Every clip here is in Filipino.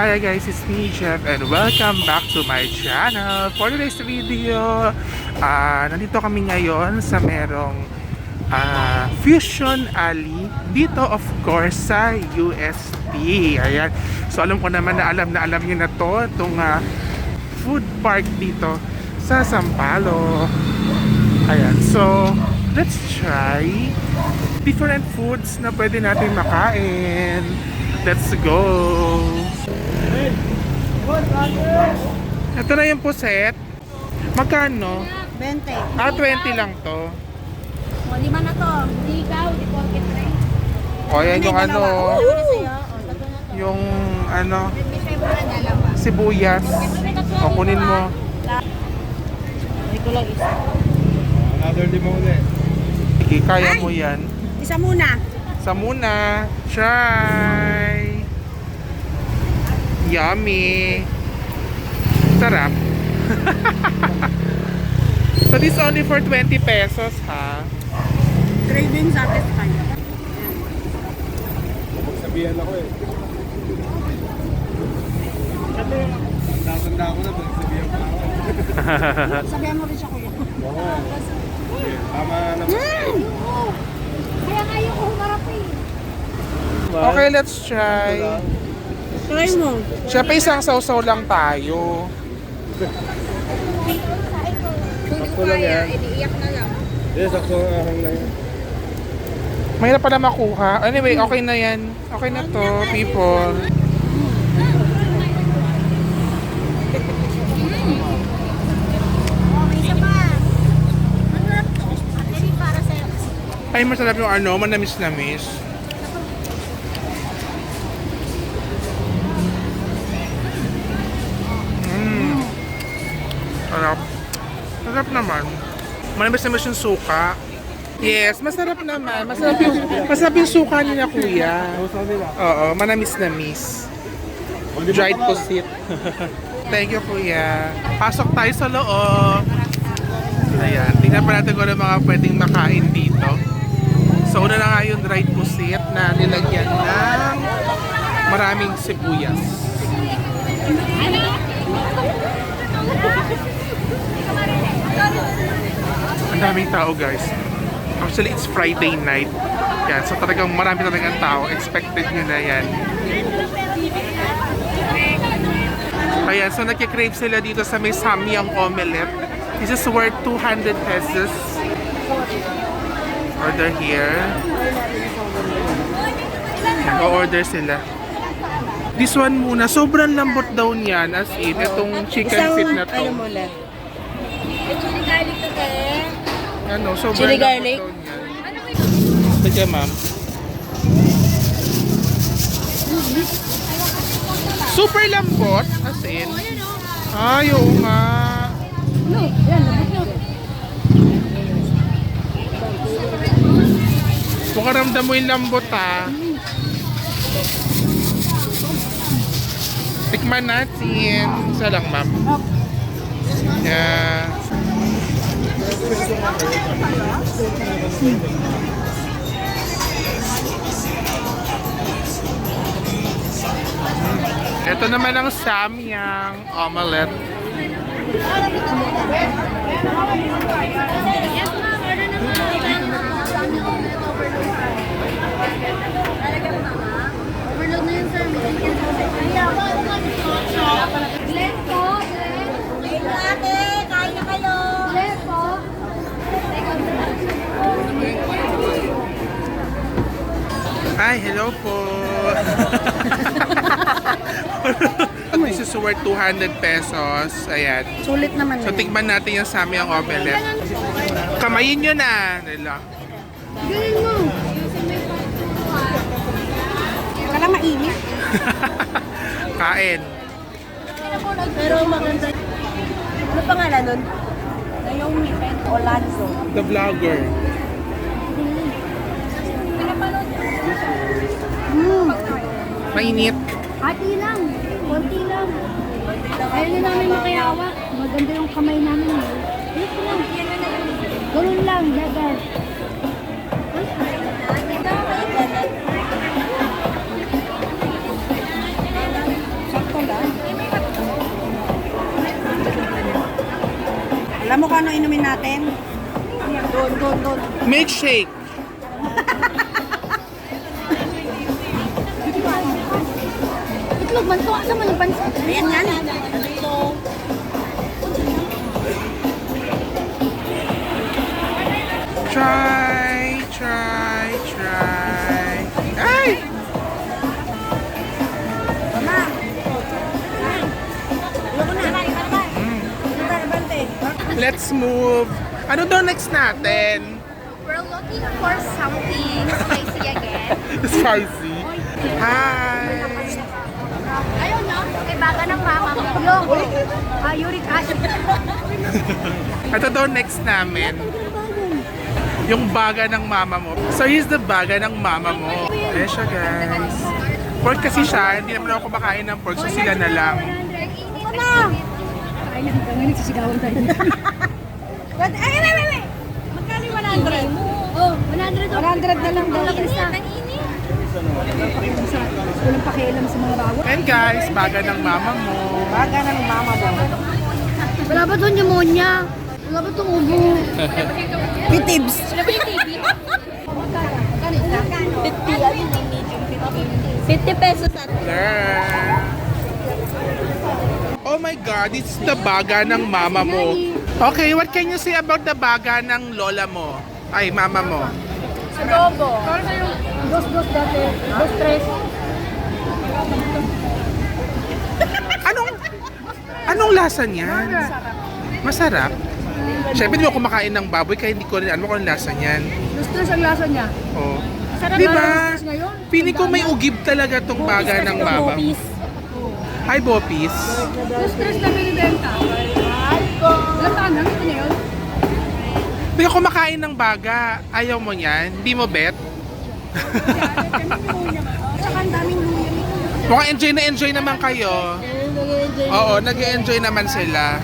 Hi guys, it's me Jeff and welcome back to my channel. For today's video, nandito kami ngayon sa merong Fusion Alley. Dito of course sa UST. Ayan. So alam ko naman na alam nyo na to, itong food park dito sa Sampaloc. Ayan. So let's try different foods na pwede natin makain. Let's go! Ito na yung puset. Magkano? 20. 20 lang to. O, 5 na to. Hindi ikaw, di porket na. O, yan yung ano, yung ano, sibuyas. O, kunin mo. Hindi ko lang isa. Another lima ulit. Sige, kaya mo yan. Isa muna. Sa muna. Try! Yummy! Sarap. So this only for 20 pesos ha. Craving satisfied. Magsabihan ako eh. Tanda ko na, magsabihan ko ako. Sabihan mo rin siya kuya. Oo. Okay, tama na. Kaya ngayon ko humarap eh. Okay, let's try. Try mo. Siyempre isang sausaw lang tayo. Kung di ko lang kaya, yan. iniiyak na lang. Yes, sakto ahang lang yan. Mahirap pala makuha. Anyway, okay na yan. Okay na to, people. May isa pa. Masarap to. Actually, para sa'yo. Ay, masarap yung ano, manamis-namis. Sarap. Masarap naman. Manamis-namis yung suka. Yes, masarap naman. Masarap yung suka niya, kuya. Gusto nila. Oo, manamis-namis. Dried pusit. Thank you, kuya. Pasok tayo sa loob. Ayan, tingnan pa natin kung ano mga pwedeng makain dito. So, una na nga yung dried pusit na nilagyan ng maraming sibuyas. Ang daming tao, guys. Actually, it's Friday night. Yan, so talagang marami talagang tao. Expected nyo na yan. Ayan, so nagkikrave sila dito sa may Samyang Omelette. This is worth 200 pesos. Order here. Nag-order sila. This one muna, sobrang lambot daw niyan. As in, itong chicken feet na to. Ano mo lang? Chili garlic to Ano, sobrang Chili lambot garlic? daw niyan. Sige, ma'am. Super lambot, as in. Ay, oo nga. No, yan. Kung karamdam mo yung lambot, ha. Tikman natin. Isa lang, ma'am. Yeah. Ito naman ang Samyang Omelette. Overload na yun, sir. Bless po. Bless ate. Kain na kayo. Bless po. Ay, hello po. This is worth 200 pesos. Ayan. Sulit naman So, tikman natin yung Samyang Omelette. Kamayin nyo na. Nila. Galing mo. Kala mainit. Kain. Pero maganda. Ano pangalan nun? Naomi Olanzo. The vlogger. Mainit. Hati lang. Konti lang. Ayaw na namin makayawak. Maganda yung kamay namin. Ito lang. Ganun lang, dagar. Sakto Milkshake. Itlog man to. Asa man yung pansit? Ayan yan. Try, try, try. Ay! Let's move. Ano daw next natin? We're looking for something spicy again. Spicy. Hi! Ayun no, may baga ng mama mo. Uric acid. Ito daw next namin. Yung baga ng mama mo. So here's the baga ng mama mo. Ayan siya guys. Pork kasi siya, hindi naman ako kumakain ng pork, so sila na lang. Ako na! Kain lang kami. Nagsisigawan tayo. Wait! Magkano yung 100? Oh, 100 na lang daw. Ang init. Walang pakialam sa mga bawat. And guys, baga ng mama mo. Baga ng mama mo. Wala ba doon pneumonia? Wala ba itong ubo? Bitibs. 50 pesos at Learn. Oh my God, it's the baga ng mama mo. Okay, what can you say about the baga ng lola mo? Ay, mama mo. adobo. Dos dati. Dos, tres. Anong lasa niyan? Masarap. Siyempre, hindi mo kumakain ng baboy kaya hindi ko rin alam kung anong lasa niyan. Dos, tres ang lasa niya. Oh. Sarap Di ba? ba? Dos ngayon? Pili ko may ugib talaga tong baga ng mama. Hi, Bopis. Dos, tres na binibenta. Ilang taon na? Ito niya yun? Hindi ka kumakain ng baga. Ayaw mo niyan? Hindi mo bet? Tsaka ang daming luya nito. Mukhang enjoy naman kayo. Oo, nag-enjoy naman sila.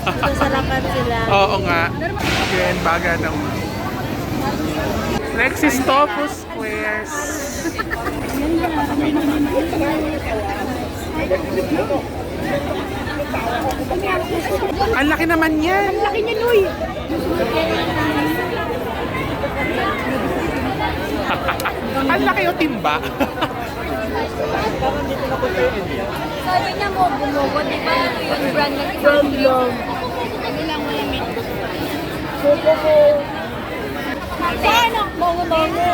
Sasalakan sila. Oo nga. Yan, baga ng... Next is Tofu Squares. Ang laki naman yan. Ang laki niya, Noy. Ang laki yung timba. Sabi niya mo, bumubo, di ba? Yung brand na Gromblom. Ano lang mo yung meat. Ano? Mongo-mongo.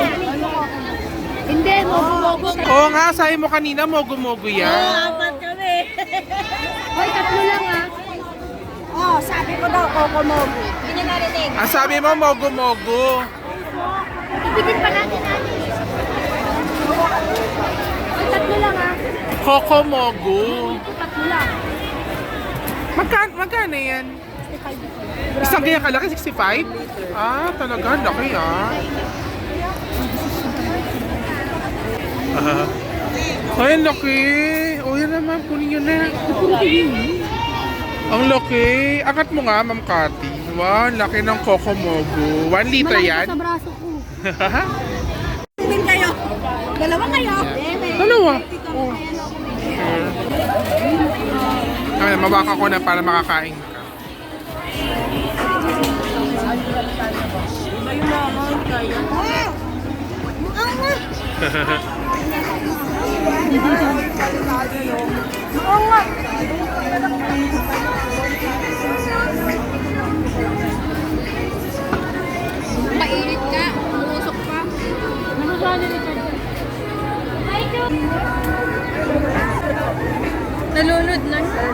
Hindi, mogo-mogo. Oo nga, sabi mo kanina, mogo-mogo yan. Apat kami. Hoy, tatlo lang ah. Oh, sabi ko daw, Coco-mogo. Hindi niya narinig. Ang sabi mo, mogo-mogo. Ibigin pa natin Hoy, tatlo lang ah. Coco-mogo. Tatlo lang. Magkano yan? Isang ganyan kalaki, 65? Ah, talaga, laki ah. Ay, ang laki. O, yan naman, kunin nyo na. Ang laki. Angat mo nga, Ma'am Cathy. Wow, ang laki ng Coco-mogo. 1 liter Malaki yan? sa braso ko. Din kayo. Dalawa kayo. Dalawa. Ay, mabaka ko na para makakain ka. Mainit ka. Umusok pa. Nalunod na siya.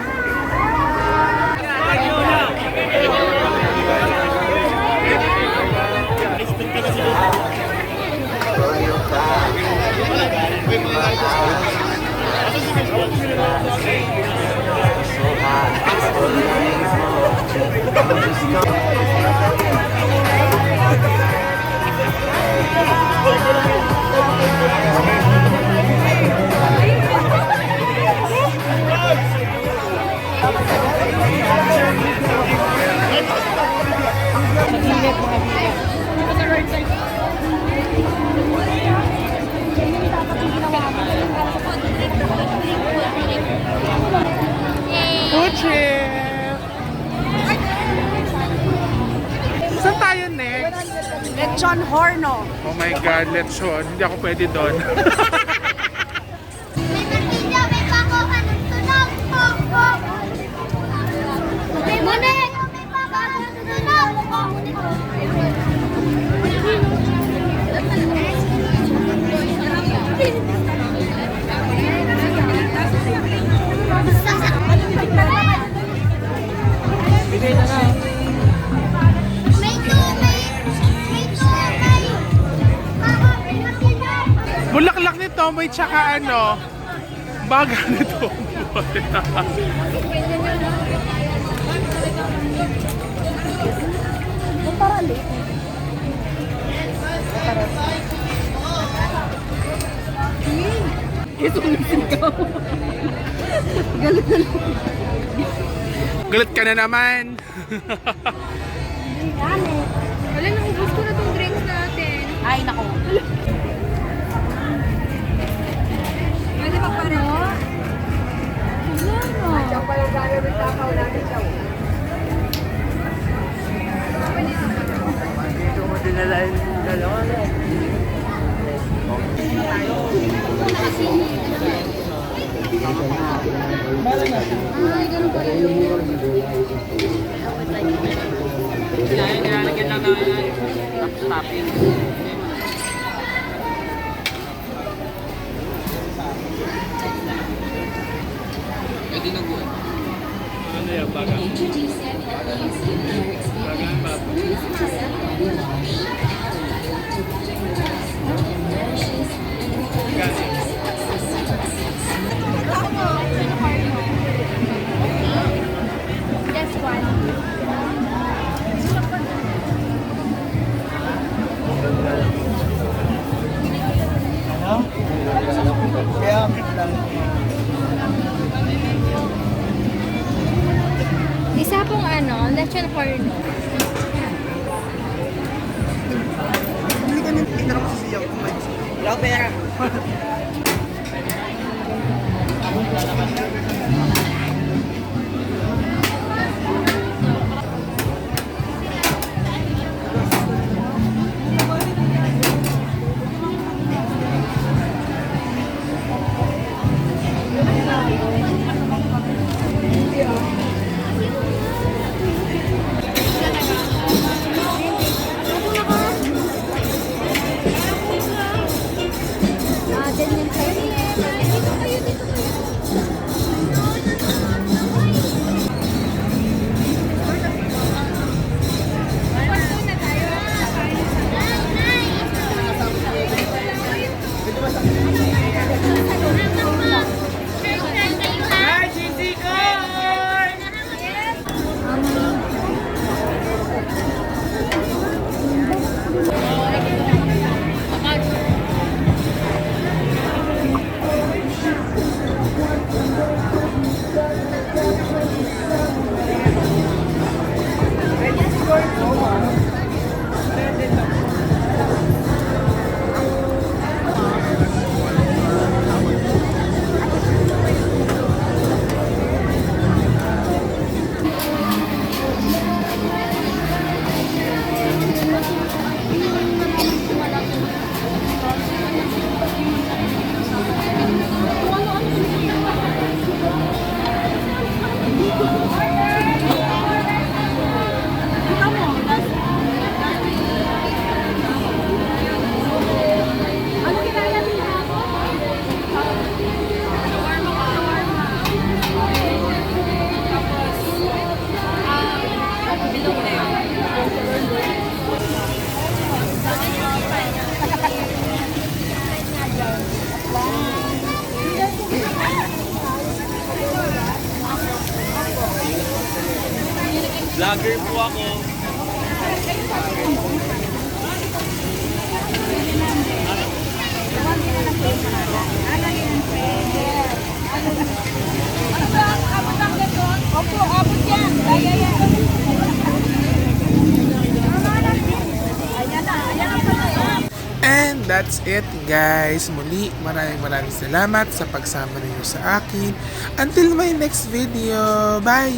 Food trip! Lechon Horno. Oh my God, lechon. Hindi ako pwede doon. May tortilla, may pakuha ng tunog. May munik. May pakuha ng tunog. Bulaklak ni Tomoy tsaka ano, baga ni Tomoy. Galit ka na naman. Wala, naubos ko na tong drinks natin. Ay, nako. Pwede pa pa rin. That's one. Isa pong ano, lechon horno. Ganyan kayo. Dito kayo, dito kayo. Vlogger po ako. And that's it guys. Muli, maraming salamat sa pagsama ninyo sa akin. Until my next video. Bye!